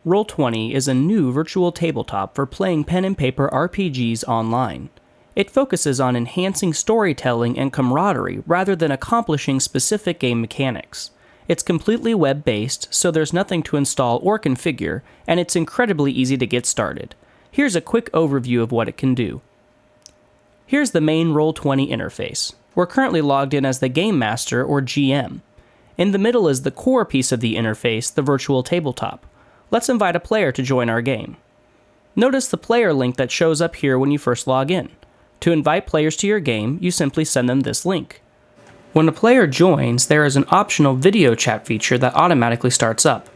Roll20 is a new virtual tabletop for playing pen and paper RPGs online. It focuses on enhancing storytelling and camaraderie rather than accomplishing specific game mechanics. It's completely web-based, so there's nothing to install or configure, and it's incredibly easy to get started. Here's a quick overview of what it can do. Here's the main Roll20 interface. We're currently logged in as the Game Master, or GM. In the middle is the core piece of the interface, the virtual tabletop. Let's invite a player to join our game. Notice the player link that shows up here when you first log in. To invite players to your game, you simply send them this link. When a player joins, there is an optional video chat feature that automatically starts up.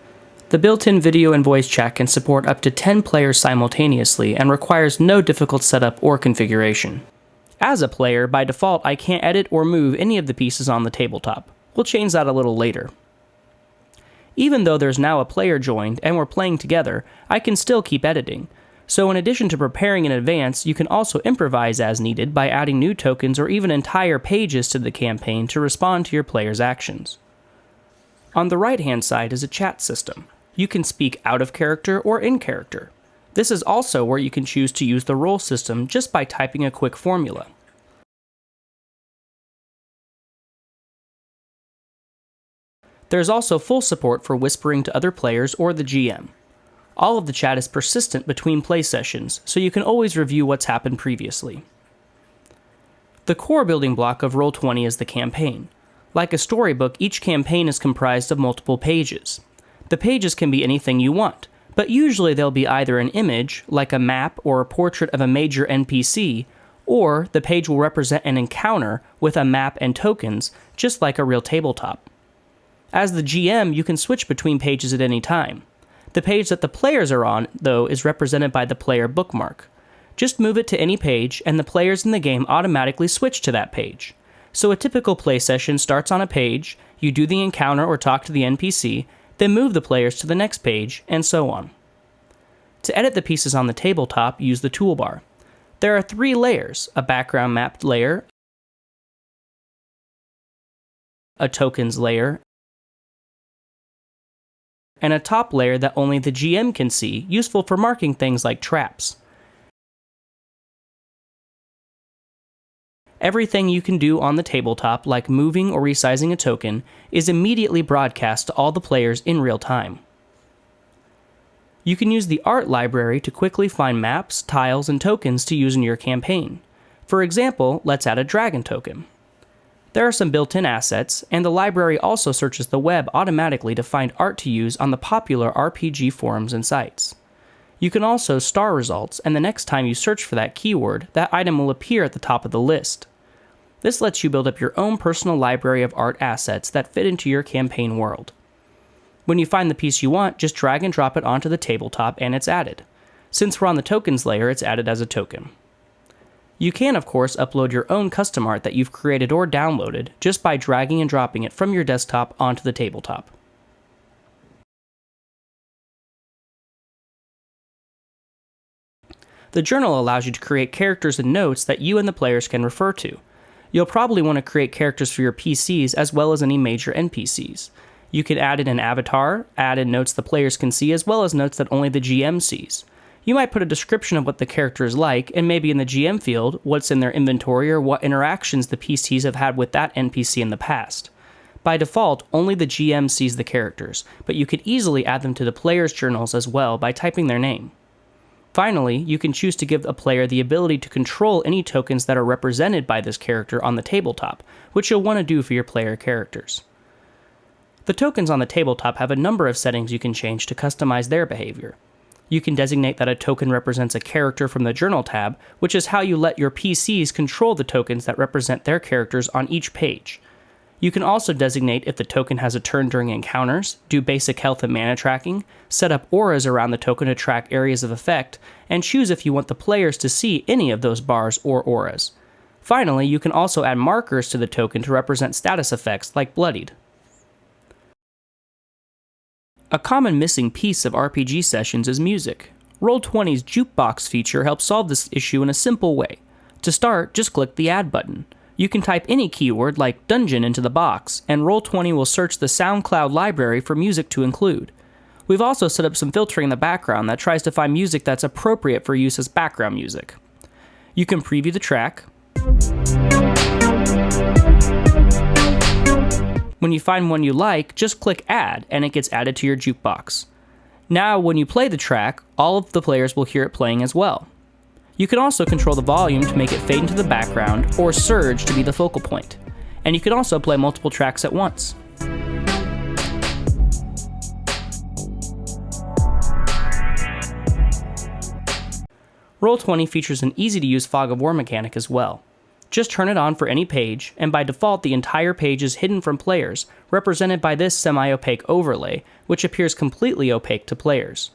The built-in video and voice chat can support up to 10 players simultaneously and requires no difficult setup or configuration. As a player, by default, I can't edit or move any of the pieces on the tabletop. We'll change that a little later. Even though there's now a player joined and we're playing together, I can still keep editing. So in addition to preparing in advance, you can also improvise as needed by adding new tokens or even entire pages to the campaign to respond to your player's actions. On the right-hand side is a chat system. You can speak out of character or in character. This is also where you can choose to use the role system just by typing a quick formula. There's also full support for whispering to other players or the GM. All of the chat is persistent between play sessions, so you can always review what's happened previously. The core building block of Roll20 is the campaign. Like a storybook, each campaign is comprised of multiple pages. The pages can be anything you want, but usually they'll be either an image, like a map or a portrait of a major NPC, or the page will represent an encounter with a map and tokens, just like a real tabletop. As the GM, you can switch between pages at any time. The page that the players are on, though, is represented by the player bookmark. Just move it to any page, and the players in the game automatically switch to that page. So a typical play session starts on a page, you do the encounter or talk to the NPC, then move the players to the next page, and so on. To edit the pieces on the tabletop, use the toolbar. There are 3 layers: a background mapped layer, a tokens layer, and a top layer that only the GM can see, useful for marking things like traps. Everything you can do on the tabletop, like moving or resizing a token, is immediately broadcast to all the players in real time. You can use the art library to quickly find maps, tiles, and tokens to use in your campaign. For example, let's add a dragon token. There are some built-in assets, and the library also searches the web automatically to find art to use on the popular RPG forums and sites. You can also star results, and the next time you search for that keyword, that item will appear at the top of the list. This lets you build up your own personal library of art assets that fit into your campaign world. When you find the piece you want, just drag and drop it onto the tabletop and it's added. Since we're on the tokens layer, it's added as a token. You can, of course, upload your own custom art that you've created or downloaded just by dragging and dropping it from your desktop onto the tabletop. The journal allows you to create characters and notes that you and the players can refer to. You'll probably want to create characters for your PCs as well as any major NPCs. You can add in an avatar, add in notes the players can see, as well as notes that only the GM sees. You might put a description of what the character is like, and maybe in the GM field, what's in their inventory or what interactions the PCs have had with that NPC in the past. By default, only the GM sees the characters, but you could easily add them to the players' journals as well by typing their name. Finally, you can choose to give a player the ability to control any tokens that are represented by this character on the tabletop, which you'll want to do for your player characters. The tokens on the tabletop have a number of settings you can change to customize their behavior. You can designate that a token represents a character from the Journal tab, which is how you let your PCs control the tokens that represent their characters on each page. You can also designate if the token has a turn during encounters, do basic health and mana tracking, set up auras around the token to track areas of effect, and choose if you want the players to see any of those bars or auras. Finally, you can also add markers to the token to represent status effects like bloodied. A common missing piece of RPG sessions is music. Roll20's Jukebox feature helps solve this issue in a simple way. To start, just click the Add button. You can type any keyword like dungeon into the box, and Roll20 will search the SoundCloud library for music to include. We've also set up some filtering in the background that tries to find music that's appropriate for use as background music. You can preview the track. When you find one you like, just click Add, and it gets added to your jukebox. Now, when you play the track, all of the players will hear it playing as well. You can also control the volume to make it fade into the background, or surge to be the focal point. And you can also play multiple tracks at once. Roll20 features an easy-to-use fog of war mechanic as well. Just turn it on for any page, and by default the entire page is hidden from players, represented by this semi-opaque overlay, which appears completely opaque to players.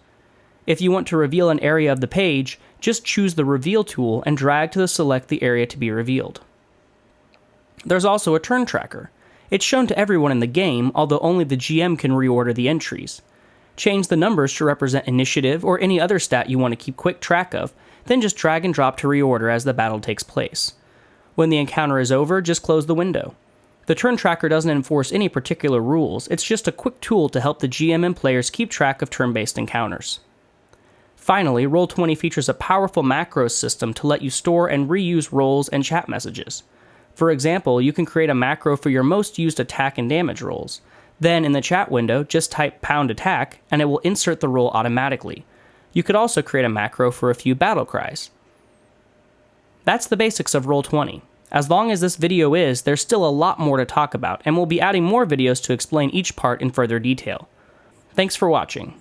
If you want to reveal an area of the page, just choose the Reveal tool and drag to select the area to be revealed. There's also a turn tracker. It's shown to everyone in the game, although only the GM can reorder the entries. Change the numbers to represent initiative or any other stat you want to keep quick track of, then just drag and drop to reorder as the battle takes place. When the encounter is over, just close the window. The turn tracker doesn't enforce any particular rules, it's just a quick tool to help the GM and players keep track of turn-based encounters. Finally, Roll20 features a powerful macros system to let you store and reuse rolls and chat messages. For example, you can create a macro for your most used attack and damage rolls. Then, in the chat window, just type #attack, and it will insert the roll automatically. You could also create a macro for a few battle cries. That's the basics of Roll20. As long as this video is, there's still a lot more to talk about, and we'll be adding more videos to explain each part in further detail. Thanks for watching.